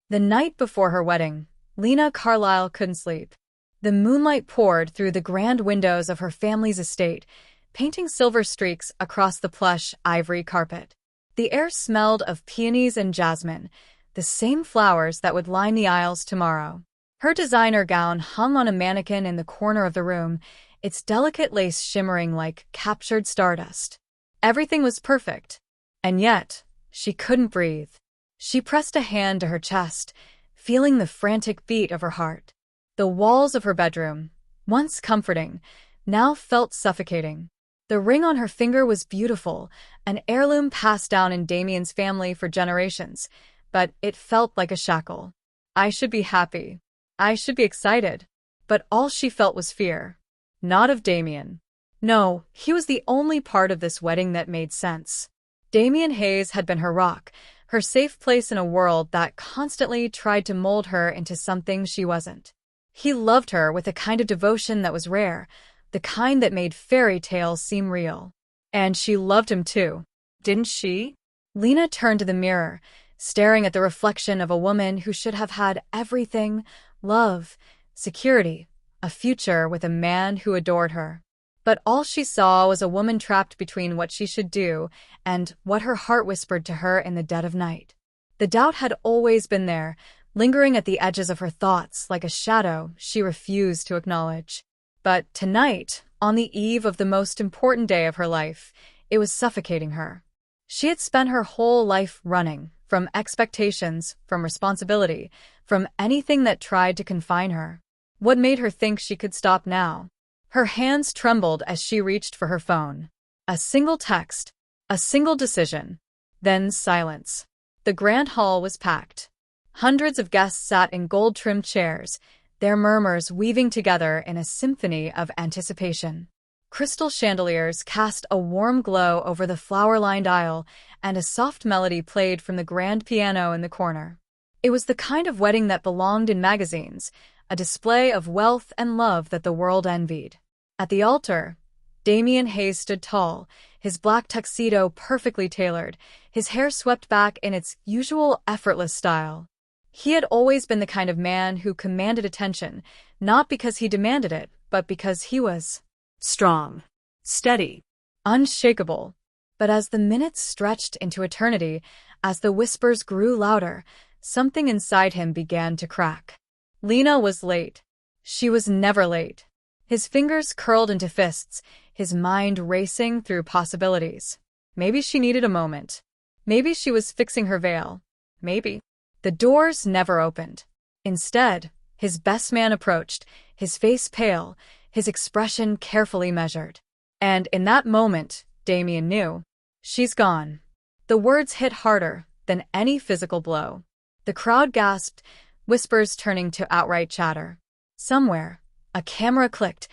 The night before her wedding, Lena Carlisle couldn't sleep. The moonlight poured through the grand windows of her family's estate, painting silver streaks across the plush ivory carpet. The air smelled of peonies and jasmine, the same flowers that would line the aisles tomorrow. Her designer gown hung on a mannequin in the corner of the room, its delicate lace shimmering like captured stardust. Everything was perfect, and yet she couldn't breathe. She pressed a hand to her chest, feeling the frantic beat of her heart. The walls of her bedroom, once comforting, now felt suffocating. The ring on her finger was beautiful, an heirloom passed down in Damien's family for generations, but it felt like a shackle. I should be happy. I should be excited. But all she felt was fear. Not of Damien. No, he was the only part of this wedding that made sense. Damien Hayes had been her rock, her safe place in a world that constantly tried to mold her into something she wasn't. He loved her with a kind of devotion that was rare, the kind that made fairy tales seem real. And she loved him too, didn't she? Lena turned to the mirror, staring at the reflection of a woman who should have had everything: love, security, a future with a man who adored her. But all she saw was a woman trapped between what she should do and what her heart whispered to her in the dead of night. The doubt had always been there, lingering at the edges of her thoughts like a shadow she refused to acknowledge. But tonight, on the eve of the most important day of her life, it was suffocating her. She had spent her whole life running, from expectations, from responsibility, from anything that tried to confine her. What made her think she could stop now? Her hands trembled as she reached for her phone. A single text, a single decision, then silence. The grand hall was packed. Hundreds of guests sat in gold-trimmed chairs, their murmurs weaving together in a symphony of anticipation. Crystal chandeliers cast a warm glow over the flower-lined aisle, and a soft melody played from the grand piano in the corner. It was the kind of wedding that belonged in magazines, a display of wealth and love that the world envied. At the altar, Damien Hayes stood tall, his black tuxedo perfectly tailored, his hair swept back in its usual effortless style. He had always been the kind of man who commanded attention, not because he demanded it, but because he was strong, steady, unshakable. But as the minutes stretched into eternity, as the whispers grew louder, something inside him began to crack. Lena was late. She was never late. His fingers curled into fists, his mind racing through possibilities. Maybe she needed a moment. Maybe she was fixing her veil. Maybe. The doors never opened. Instead, his best man approached, his face pale, his expression carefully measured. And in that moment, Damien knew. She's gone. The words hit harder than any physical blow. The crowd gasped, whispers turning to outright chatter. Somewhere, a camera clicked,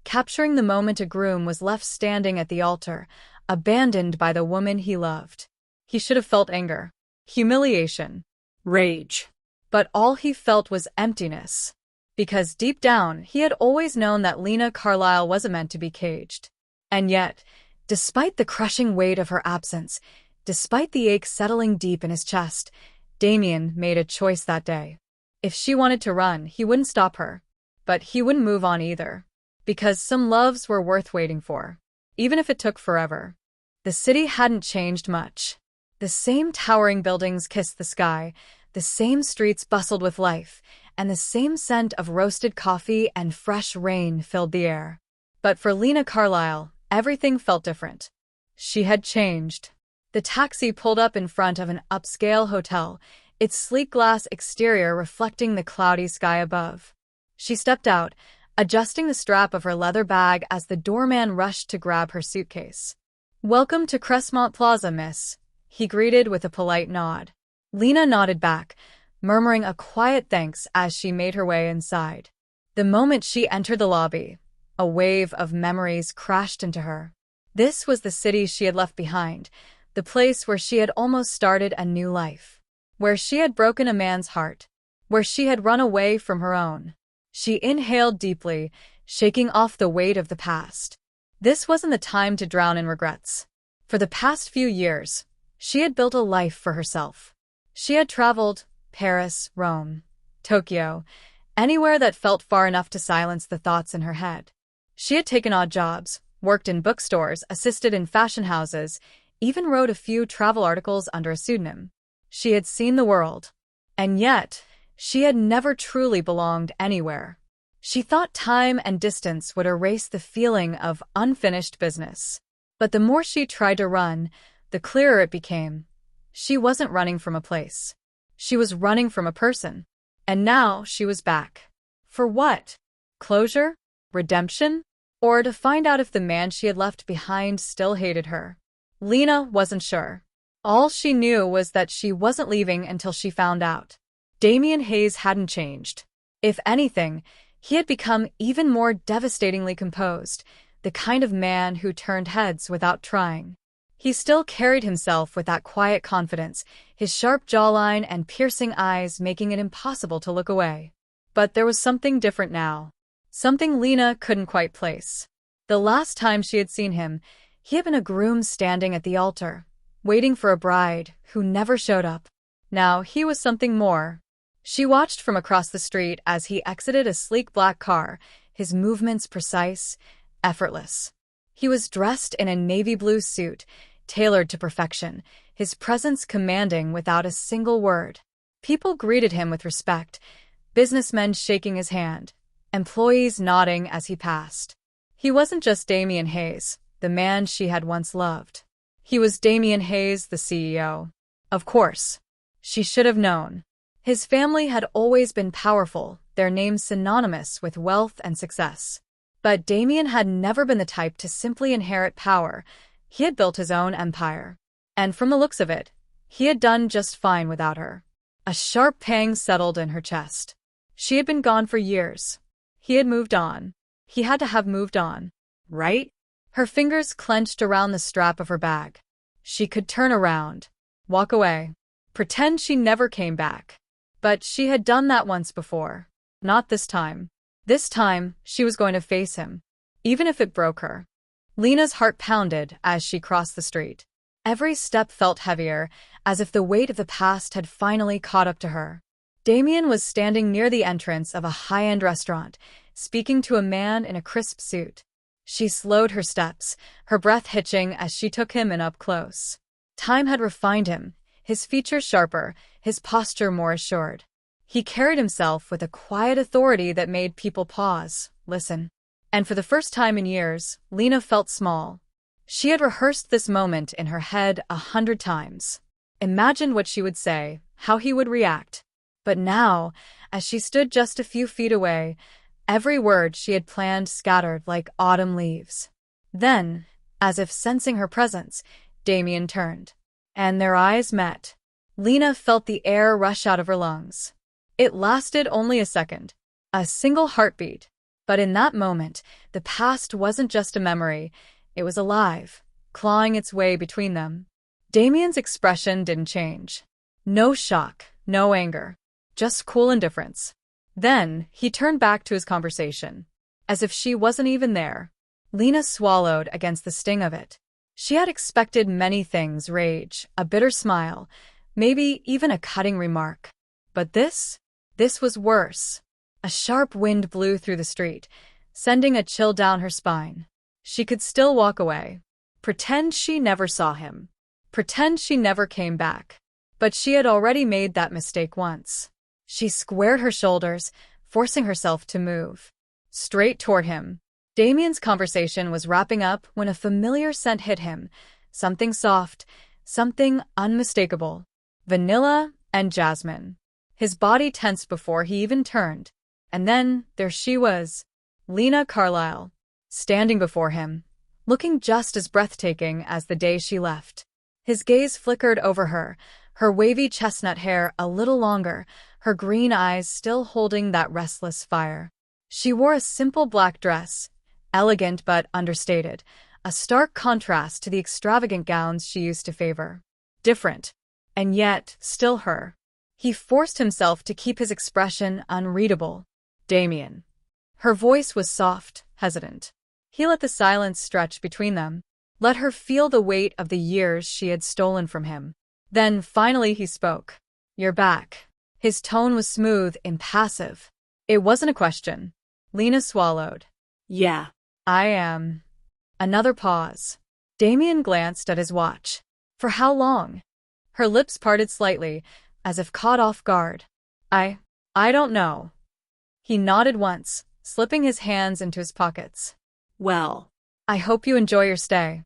capturing the moment a groom was left standing at the altar, abandoned by the woman he loved. He should have felt anger, humiliation, rage. But all he felt was emptiness. Because deep down, he had always known that Lena Carlisle wasn't meant to be caged. And yet, despite the crushing weight of her absence, despite the ache settling deep in his chest, Damien made a choice that day. If she wanted to run, he wouldn't stop her. But he wouldn't move on either. Because some loves were worth waiting for, even if it took forever. The city hadn't changed much. The same towering buildings kissed the sky, the same streets bustled with life, and the same scent of roasted coffee and fresh rain filled the air. But for Lena Carlisle, everything felt different. She had changed. The taxi pulled up in front of an upscale hotel, its sleek glass exterior reflecting the cloudy sky above. She stepped out, adjusting the strap of her leather bag as the doorman rushed to grab her suitcase. "Welcome to Crestmont Plaza, miss," he greeted with a polite nod. Lena nodded back, murmuring a quiet thanks as she made her way inside. The moment she entered the lobby, a wave of memories crashed into her. This was the city she had left behind, the place where she had almost started a new life, where she had broken a man's heart, where she had run away from her own. She inhaled deeply, shaking off the weight of the past. This wasn't the time to drown in regrets. For the past few years, she had built a life for herself. She had traveled, Paris, Rome, Tokyo, anywhere that felt far enough to silence the thoughts in her head. She had taken odd jobs, worked in bookstores, assisted in fashion houses, even wrote a few travel articles under a pseudonym. She had seen the world. And yet, she had never truly belonged anywhere. She thought time and distance would erase the feeling of unfinished business. But the more she tried to run, the clearer it became. She wasn't running from a place. She was running from a person. And now she was back. For what? Closure? Redemption? Or to find out if the man she had left behind still hated her? Lena wasn't sure. All she knew was that she wasn't leaving until she found out. Damien Hayes hadn't changed. If anything, he had become even more devastatingly composed, the kind of man who turned heads without trying. He still carried himself with that quiet confidence, his sharp jawline and piercing eyes making it impossible to look away. But there was something different now. Something Lena couldn't quite place. The last time she had seen him, he had been a groom standing at the altar, waiting for a bride who never showed up. Now he was something more. She watched from across the street as he exited a sleek black car, his movements precise, effortless. He was dressed in a navy blue suit, tailored to perfection, his presence commanding without a single word. People greeted him with respect, businessmen shaking his hand, employees nodding as he passed. He wasn't just Damien Hayes, the man she had once loved. He was Damien Hayes, the CEO. Of course. She should have known. His family had always been powerful, their names synonymous with wealth and success. But Damien had never been the type to simply inherit power. He had built his own empire. And from the looks of it, he had done just fine without her. A sharp pang settled in her chest. She had been gone for years. He had moved on. He had to have moved on, right? Her fingers clenched around the strap of her bag. She could turn around, walk away, pretend she never came back. But she had done that once before. Not this time. This time, she was going to face him, even if it broke her. Lena's heart pounded as she crossed the street. Every step felt heavier, as if the weight of the past had finally caught up to her. Damien was standing near the entrance of a high-end restaurant, speaking to a man in a crisp suit. She slowed her steps, her breath hitching as she took him in up close. Time had refined him, his features sharper, his posture more assured. He carried himself with a quiet authority that made people pause, listen. And for the first time in years, Lena felt small. She had rehearsed this moment in her head 100 times. Imagined what she would say, how he would react. But now, as she stood just a few feet away, every word she had planned scattered like autumn leaves. Then, as if sensing her presence, Damien turned. And their eyes met. Lena felt the air rush out of her lungs. It lasted only a second. A single heartbeat. But in that moment, the past wasn't just a memory. It was alive, clawing its way between them. Damien's expression didn't change. No shock, no anger. Just cool indifference. Then, he turned back to his conversation. As if she wasn't even there. Lena swallowed against the sting of it. She had expected many things: rage, a bitter smile, maybe even a cutting remark. But this was worse. A sharp wind blew through the street, sending a chill down her spine. She could still walk away. Pretend she never saw him. Pretend she never came back. But she had already made that mistake once. She squared her shoulders, forcing herself to move. Straight toward him. Damien's conversation was wrapping up when a familiar scent hit him. Something soft, something unmistakable. Vanilla and jasmine. His body tensed before he even turned. And then, there she was. Lena Carlisle. Standing before him. Looking just as breathtaking as the day she left. His gaze flickered over her, her wavy chestnut hair a little longer, her green eyes still holding that restless fire. She wore a simple black dress, elegant but understated, a stark contrast to the extravagant gowns she used to favor. Different, and yet still her. He forced himself to keep his expression unreadable. Damien. Her voice was soft, hesitant. He let the silence stretch between them, let her feel the weight of the years she had stolen from him. Then finally he spoke. "You're back." His tone was smooth, impassive. It wasn't a question. Lena swallowed. Yeah. I am. Another pause. Damien glanced at his watch. For how long? Her lips parted slightly, as if caught off guard. I don't know. He nodded once, slipping his hands into his pockets. Well. I hope you enjoy your stay.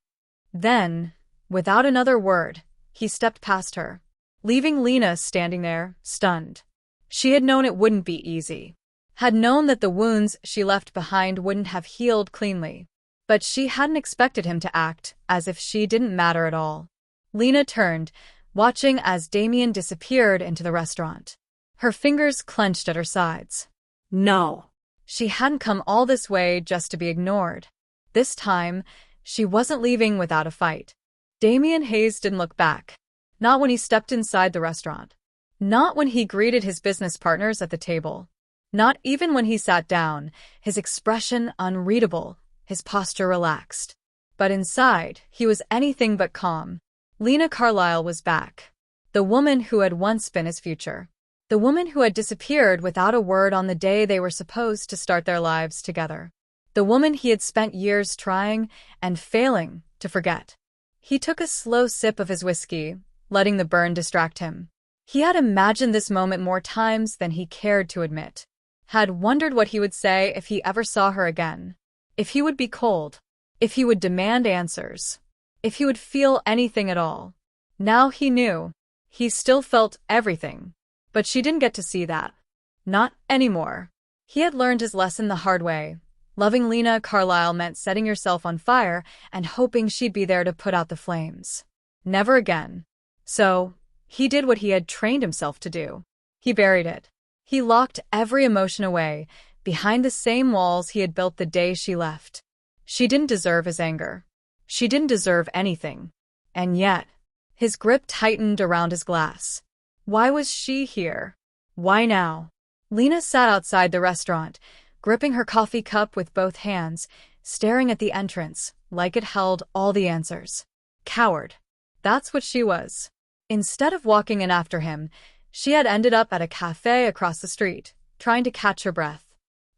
Then, without another word, he stepped past her, leaving Lena standing there, stunned. She had known it wouldn't be easy. Had known that the wounds she left behind wouldn't have healed cleanly. But she hadn't expected him to act as if she didn't matter at all. Lena turned, watching as Damien disappeared into the restaurant. Her fingers clenched at her sides. No. She hadn't come all this way just to be ignored. This time, she wasn't leaving without a fight. Damien Hayes didn't look back. Not when he stepped inside the restaurant. Not when he greeted his business partners at the table. Not even when he sat down, his expression unreadable, his posture relaxed. But inside, he was anything but calm. Lena Carlisle was back. The woman who had once been his future. The woman who had disappeared without a word on the day they were supposed to start their lives together. The woman he had spent years trying and failing to forget. He took a slow sip of his whiskey, letting the burn distract him. He had imagined this moment more times than he cared to admit. Had wondered what he would say if he ever saw her again. If he would be cold. If he would demand answers. If he would feel anything at all. Now he knew. He still felt everything. But she didn't get to see that. Not anymore. He had learned his lesson the hard way. Loving Lena Carlisle meant setting yourself on fire and hoping she'd be there to put out the flames. Never again. So, he did what he had trained himself to do. He buried it. He locked every emotion away, behind the same walls he had built the day she left. She didn't deserve his anger. She didn't deserve anything. And yet, his grip tightened around his glass. Why was she here? Why now? Lena sat outside the restaurant, gripping her coffee cup with both hands, staring at the entrance, like it held all the answers. Coward. That's what she was. Instead of walking in after him, she had ended up at a cafe across the street, trying to catch her breath.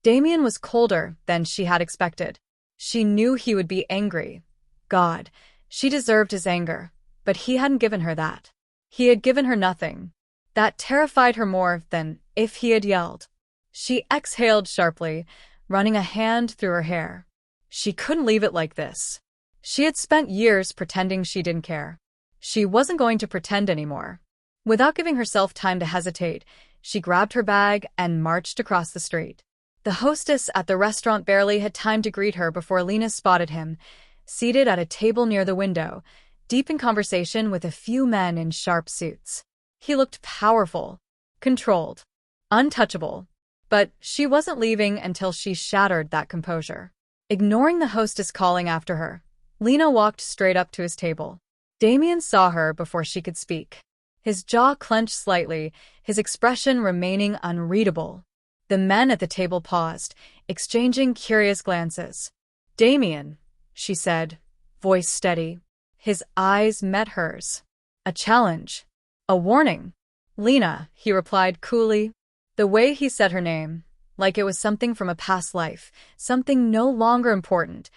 Damien was colder than she had expected. She knew he would be angry. God, she deserved his anger, but he hadn't given her that. He had given her nothing. That terrified her more than if he had yelled. She exhaled sharply, running a hand through her hair. She couldn't leave it like this. She had spent years pretending she didn't care. She wasn't going to pretend anymore. Without giving herself time to hesitate, she grabbed her bag and marched across the street. The hostess at the restaurant barely had time to greet her before Lena spotted him, seated at a table near the window, deep in conversation with a few men in sharp suits. He looked powerful, controlled, untouchable. But she wasn't leaving until she shattered that composure. Ignoring the hostess calling after her, Lena walked straight up to his table. Damien saw her before she could speak. His jaw clenched slightly, his expression remaining unreadable. The men at the table paused, exchanging curious glances. "Damien," she said, voice steady. His eyes met hers. A challenge. A warning. "Lena," he replied coolly. The way he said her name, like it was something from a past life, something no longer important,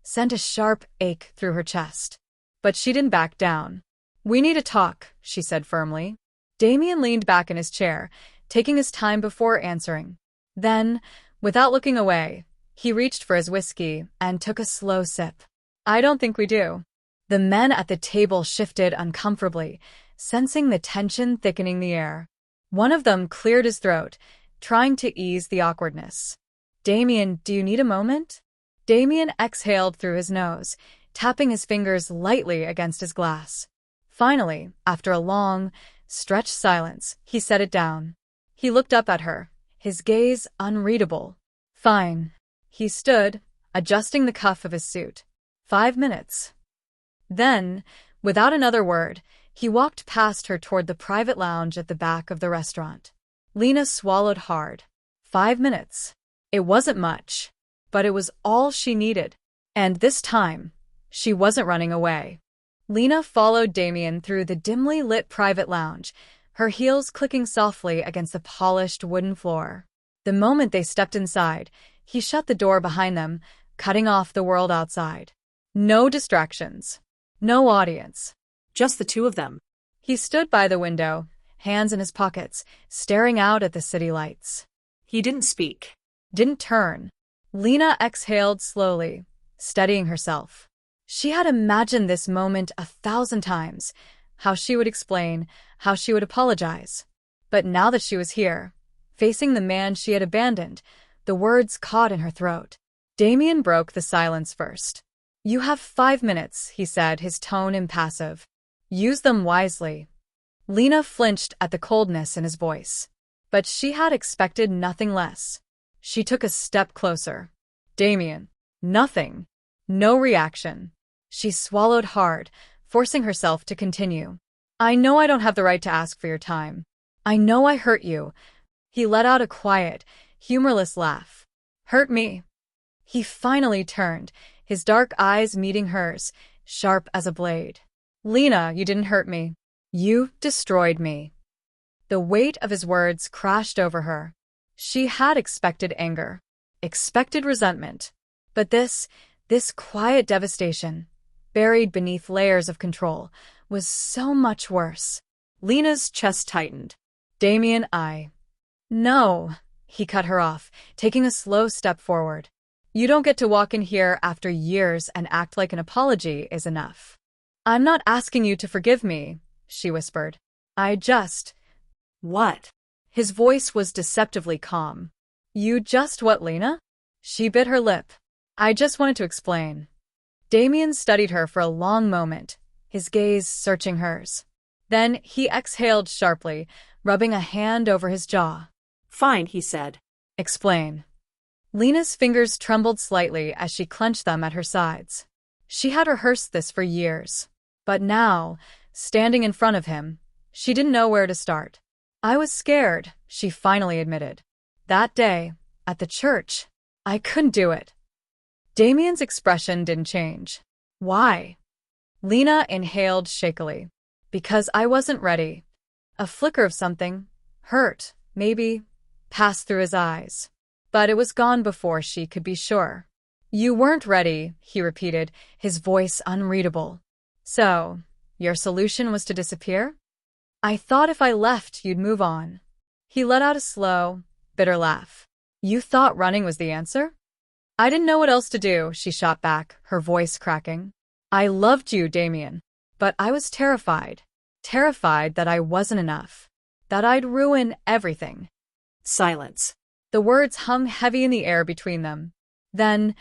sent a sharp ache through her chest. But she didn't back down. "We need to talk," she said firmly. Damien leaned back in his chair, taking his time before answering. Then, without looking away, he reached for his whiskey and took a slow sip. "I don't think we do." The men at the table shifted uncomfortably, sensing the tension thickening the air. One of them cleared his throat, trying to ease the awkwardness. "Damien, do you need a moment?" Damien exhaled through his nose, tapping his fingers lightly against his glass. Finally, after a long, stretched silence, he set it down. He looked up at her, his gaze unreadable. "Fine." He stood, adjusting the cuff of his suit. 5 minutes. Then, without another word, he walked past her toward the private lounge at the back of the restaurant. Lena swallowed hard. 5 minutes. It wasn't much, but it was all she needed. And this time, she wasn't running away. Lena followed Damien through the dimly lit private lounge, her heels clicking softly against the polished wooden floor. The moment they stepped inside, he shut the door behind them, cutting off the world outside. No distractions. No audience. Just the two of them. He stood by the window, hands in his pockets, staring out at the city lights. He didn't speak. Didn't turn. Lena exhaled slowly, steadying herself. She had imagined this moment 1,000 times, how she would explain, how she would apologize. But now that she was here, facing the man she had abandoned, the words caught in her throat. Damien broke the silence first. "You have 5 minutes," he said, his tone impassive. "Use them wisely." Lena flinched at the coldness in his voice. But she had expected nothing less. She took a step closer. "Damien." Nothing. No reaction. She swallowed hard, forcing herself to continue. "I know I don't have the right to ask for your time. I know I hurt you." He let out a quiet, humorless laugh. "Hurt me?" He finally turned, his dark eyes meeting hers, sharp as a blade. "Lena, you didn't hurt me. You destroyed me." The weight of his words crashed over her. She had expected anger, expected resentment. But this quiet devastation, buried beneath layers of control, was so much worse. Lena's chest tightened. "Damien, No," he cut her off, taking a slow step forward. "You don't get to walk in here after years and act like an apology is enough." "I'm not asking you to forgive me," she whispered. "I just—" What? His voice was deceptively calm. "You just what, Lena?" She bit her lip. "I just wanted to explain." Damien studied her for a long moment, his gaze searching hers. Then he exhaled sharply, rubbing a hand over his jaw. "Fine," he said. "Explain." Lena's fingers trembled slightly as she clenched them at her sides. She had rehearsed this for years. But now, standing in front of him, she didn't know where to start. "I was scared," she finally admitted. "That day, at the church, I couldn't do it." Damien's expression didn't change. "Why?" Lena inhaled shakily. "Because I wasn't ready." A flicker of something, hurt, maybe, passed through his eyes. But it was gone before she could be sure. "You weren't ready," he repeated, his voice unreadable. "So, your solution was to disappear?" "I thought if I left, you'd move on." He let out a slow, bitter laugh. "You thought running was the answer?" "I didn't know what else to do," she shot back, her voice cracking. "I loved you, Damien. But I was terrified. Terrified that I wasn't enough. That I'd ruin everything." Silence. The words hung heavy in the air between them. Then,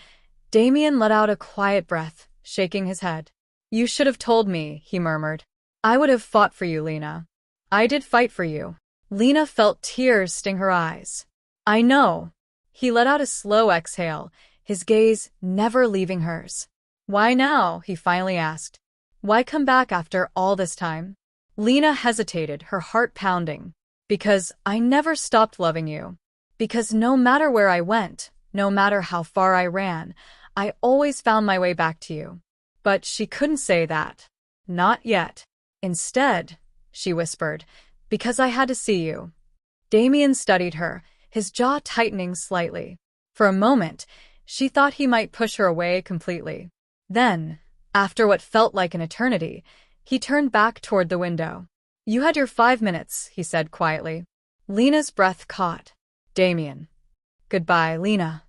Damien let out a quiet breath, shaking his head. "You should have told me," he murmured. "I would have fought for you, Lena. I did fight for you." Lena felt tears sting her eyes. "I know." He let out a slow exhale, his gaze never leaving hers. "Why now?" he finally asked. "Why come back after all this time?" Lena hesitated, her heart pounding. "Because I never stopped loving you. Because no matter where I went, no matter how far I ran, I always found my way back to you." But she couldn't say that. Not yet. "Instead," she whispered, "because I had to see you." Damien studied her, his jaw tightening slightly. For a moment, she thought he might push her away completely. Then, after what felt like an eternity, he turned back toward the window. "You had your 5 minutes," he said quietly. Lena's breath caught. "Damien." "Goodbye, Lena."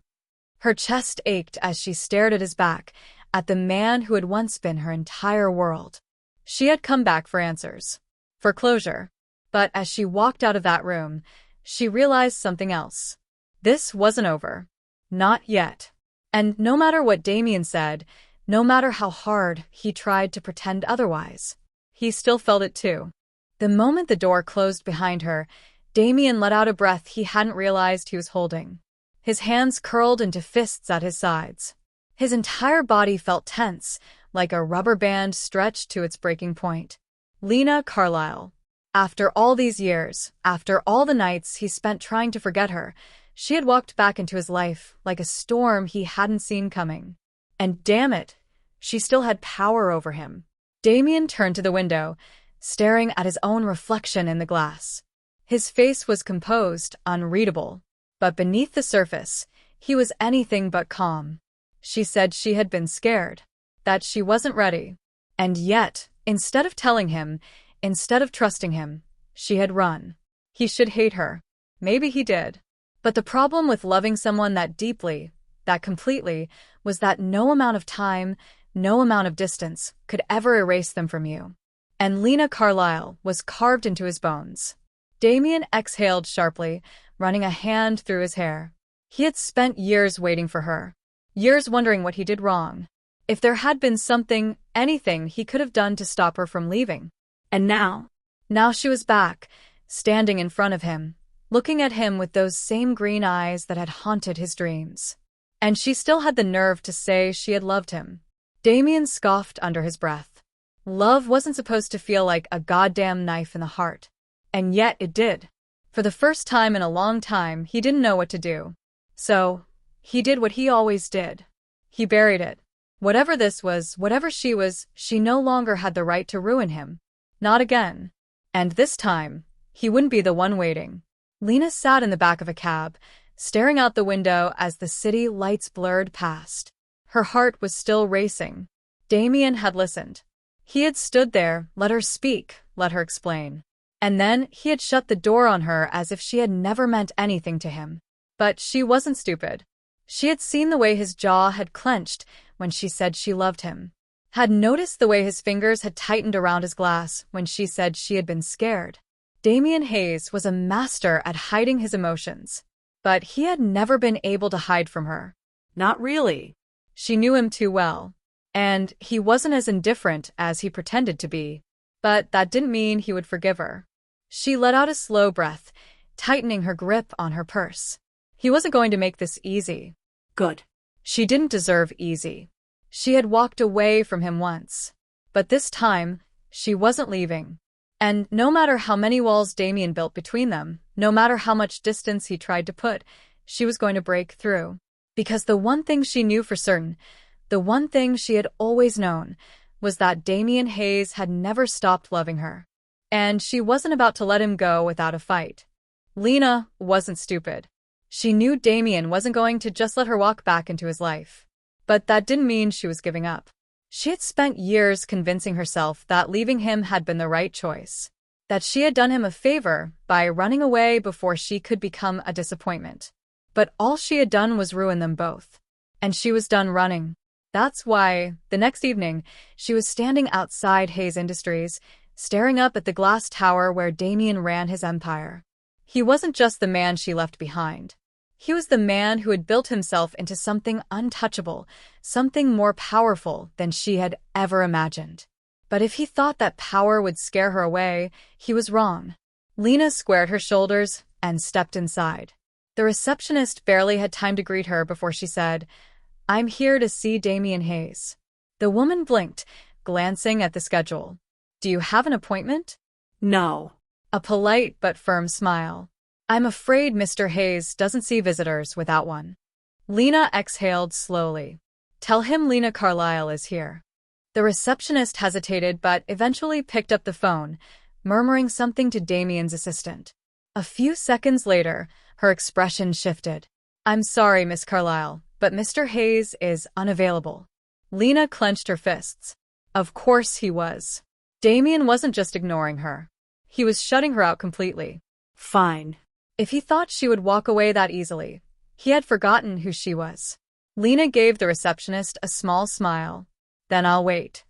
Her chest ached as she stared at his back, at the man who had once been her entire world. She had come back for answers, for closure. But as she walked out of that room, she realized something else. This wasn't over. Not yet. And no matter what Damien said, no matter how hard he tried to pretend otherwise, he still felt it too. The moment the door closed behind her, Damien let out a breath he hadn't realized he was holding. His hands curled into fists at his sides. His entire body felt tense, like a rubber band stretched to its breaking point. Lena Carlisle. After all these years, after all the nights he spent trying to forget her, she had walked back into his life like a storm he hadn't seen coming. And damn it, she still had power over him. Damien turned to the window, staring at his own reflection in the glass. His face was composed, unreadable, but beneath the surface, he was anything but calm. She said she had been scared, that she wasn't ready. And yet, instead of telling him, instead of trusting him, she had run. He should hate her. Maybe he did. But the problem with loving someone that deeply, that completely, was that no amount of time, no amount of distance, could ever erase them from you. And Lena Carlisle was carved into his bones. Damien exhaled sharply, running a hand through his hair. He had spent years waiting for her. Years wondering what he did wrong. If there had been something, anything he could have done to stop her from leaving. And now? Now she was back, standing in front of him, looking at him with those same green eyes that had haunted his dreams. And she still had the nerve to say she had loved him. Damien scoffed under his breath. Love wasn't supposed to feel like a goddamn knife in the heart. And yet it did. For the first time in a long time, he didn't know what to do. So, he did what he always did. He buried it. Whatever this was, whatever she was, she no longer had the right to ruin him. Not again. And this time, he wouldn't be the one waiting. Lena sat in the back of a cab, staring out the window as the city lights blurred past. Her heart was still racing. Damien had listened. He had stood there, let her speak, let her explain. And then he had shut the door on her as if she had never meant anything to him. But she wasn't stupid. She had seen the way his jaw had clenched when she said she loved him. Had noticed the way his fingers had tightened around his glass when she said she had been scared. Damien Hayes was a master at hiding his emotions. But he had never been able to hide from her. Not really. She knew him too well. And he wasn't as indifferent as he pretended to be. But that didn't mean he would forgive her. She let out a slow breath, tightening her grip on her purse. He wasn't going to make this easy. Good. She didn't deserve easy. She had walked away from him once. But this time, she wasn't leaving. And no matter how many walls Damien built between them, no matter how much distance he tried to put, she was going to break through. Because the one thing she knew for certain, the one thing she had always known, was that Damien Hayes had never stopped loving her. And she wasn't about to let him go without a fight. Lena wasn't stupid. She knew Damien wasn't going to just let her walk back into his life. But that didn't mean she was giving up. She had spent years convincing herself that leaving him had been the right choice. That she had done him a favor by running away before she could become a disappointment. But all she had done was ruin them both. And she was done running. That's why, the next evening, she was standing outside Hayes Industries, staring up at the glass tower where Damien ran his empire. He wasn't just the man she left behind. He was the man who had built himself into something untouchable, something more powerful than she had ever imagined. But if he thought that power would scare her away, he was wrong. Lena squared her shoulders and stepped inside. The receptionist barely had time to greet her before she said, "I'm here to see Damien Hayes." The woman blinked, glancing at the schedule. "Do you have an appointment?" No. A polite but firm smile. "I'm afraid Mr. Hayes doesn't see visitors without one." Lena exhaled slowly. "Tell him Lena Carlisle is here." The receptionist hesitated but eventually picked up the phone, murmuring something to Damien's assistant. A few seconds later, her expression shifted. "I'm sorry, Miss Carlisle, but Mr. Hayes is unavailable." Lena clenched her fists. Of course he was. Damien wasn't just ignoring her. He was shutting her out completely. Fine. If he thought she would walk away that easily, he had forgotten who she was. Lena gave the receptionist a small smile. "Then I'll wait."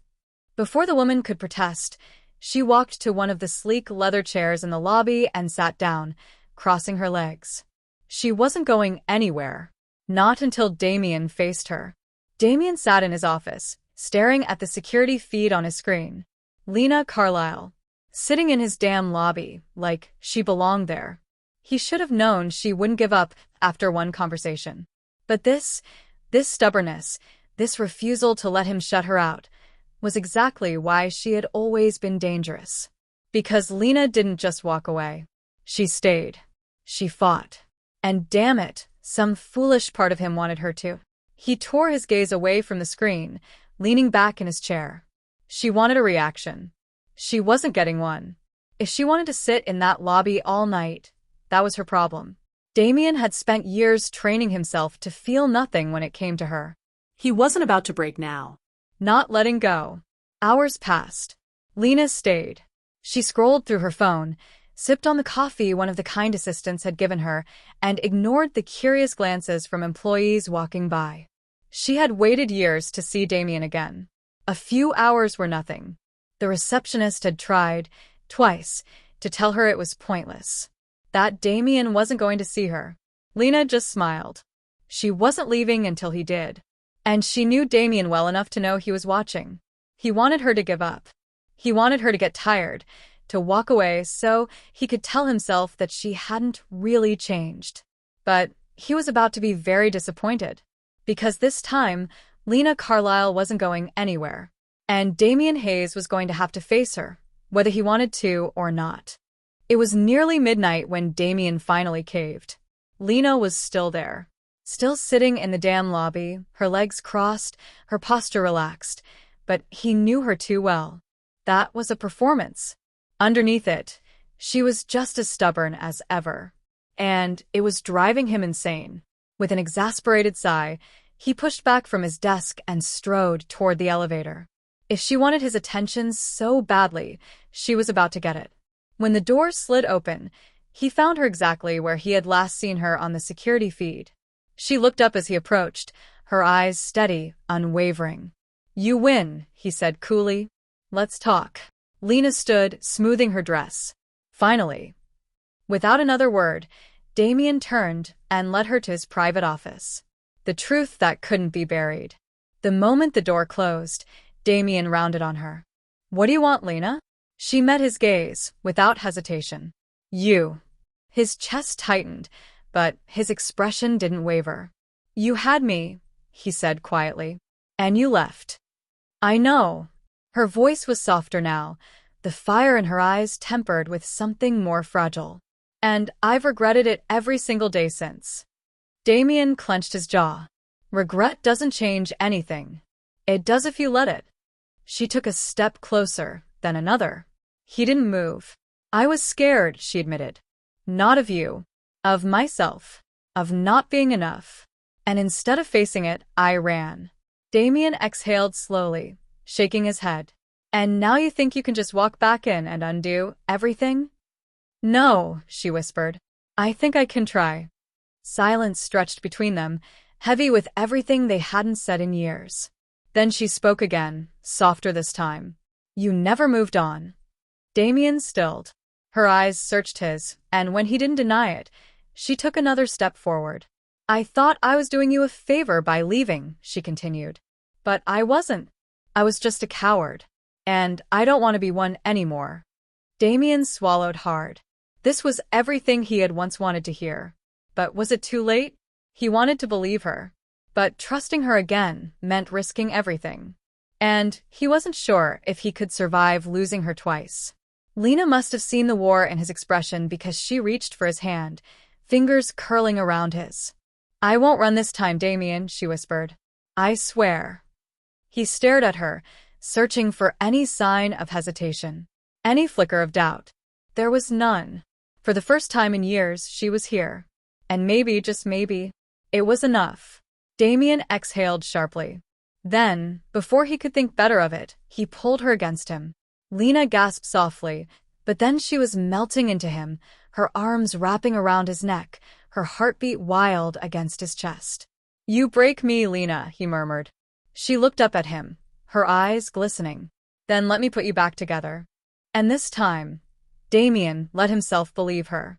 Before the woman could protest, she walked to one of the sleek leather chairs in the lobby and sat down, crossing her legs. She wasn't going anywhere. Not until Damien faced her. Damien sat in his office, staring at the security feed on his screen. Lena Carlisle. Sitting in his damn lobby, like she belonged there. He should have known she wouldn't give up after one conversation. But this stubbornness, this refusal to let him shut her out, was exactly why she had always been dangerous. Because Lena didn't just walk away. She stayed. She fought. And damn it, some foolish part of him wanted her to. He tore his gaze away from the screen, leaning back in his chair. She wanted a reaction. She wasn't getting one. If she wanted to sit in that lobby all night, that was her problem. Damien had spent years training himself to feel nothing when it came to her. He wasn't about to break now. Not letting go. Hours passed. Lena stayed. She scrolled through her phone, sipped on the coffee one of the kind assistants had given her, and ignored the curious glances from employees walking by. She had waited years to see Damien again. A few hours were nothing. The receptionist had tried, twice, to tell her it was pointless. That Damien wasn't going to see her. Lena just smiled. She wasn't leaving until he did. And she knew Damien well enough to know he was watching. He wanted her to give up. He wanted her to get tired, to walk away so he could tell himself that she hadn't really changed. But he was about to be very disappointed. Because this time, Lena Carlisle wasn't going anywhere. And Damien Hayes was going to have to face her, whether he wanted to or not. It was nearly midnight when Damien finally caved. Lena was still there. Still sitting in the damn lobby, her legs crossed, her posture relaxed. But he knew her too well. That was a performance. Underneath it, she was just as stubborn as ever. And it was driving him insane. With an exasperated sigh, he pushed back from his desk and strode toward the elevator. If she wanted his attention so badly, she was about to get it. When the door slid open, he found her exactly where he had last seen her on the security feed. She looked up as he approached, her eyes steady, unwavering. "You win," he said coolly. "Let's talk." Lena stood, smoothing her dress. Finally. Without another word, Damien turned and led her to his private office. The truth that couldn't be buried. The moment the door closed, Damien rounded on her. "What do you want, Lena?" She met his gaze, without hesitation. "You." His chest tightened, but his expression didn't waver. "You had me," he said quietly. "And you left." "I know." Her voice was softer now, the fire in her eyes tempered with something more fragile. "And I've regretted it every single day since." Damien clenched his jaw. "Regret doesn't change anything. It does if you let it." She took a step closer, then another. He didn't move. "I was scared," she admitted. "Not of you. Of myself. Of not being enough. And instead of facing it, I ran." Damien exhaled slowly, shaking his head. "And now you think you can just walk back in and undo everything?" "No," she whispered. "I think I can try." Silence stretched between them, heavy with everything they hadn't said in years. Then she spoke again, softer this time. "You never moved on." Damien stilled. Her eyes searched his, and when he didn't deny it, she took another step forward. "I thought I was doing you a favor by leaving," she continued. "But I wasn't. I was just a coward. And I don't want to be one anymore." Damien swallowed hard. This was everything he had once wanted to hear. But was it too late? He wanted to believe her. But trusting her again meant risking everything. And he wasn't sure if he could survive losing her twice. Lena must have seen the war in his expression because she reached for his hand, fingers curling around his. "I won't run this time, Damien," she whispered. "I swear." He stared at her, searching for any sign of hesitation, any flicker of doubt. There was none. For the first time in years, she was here. And maybe, just maybe, it was enough. Damien exhaled sharply. Then, before he could think better of it, he pulled her against him. Lena gasped softly, but then she was melting into him, her arms wrapping around his neck, her heartbeat wild against his chest. "You break me, Lena," he murmured. She looked up at him, her eyes glistening. "Then let me put you back together." And this time, Damien let himself believe her.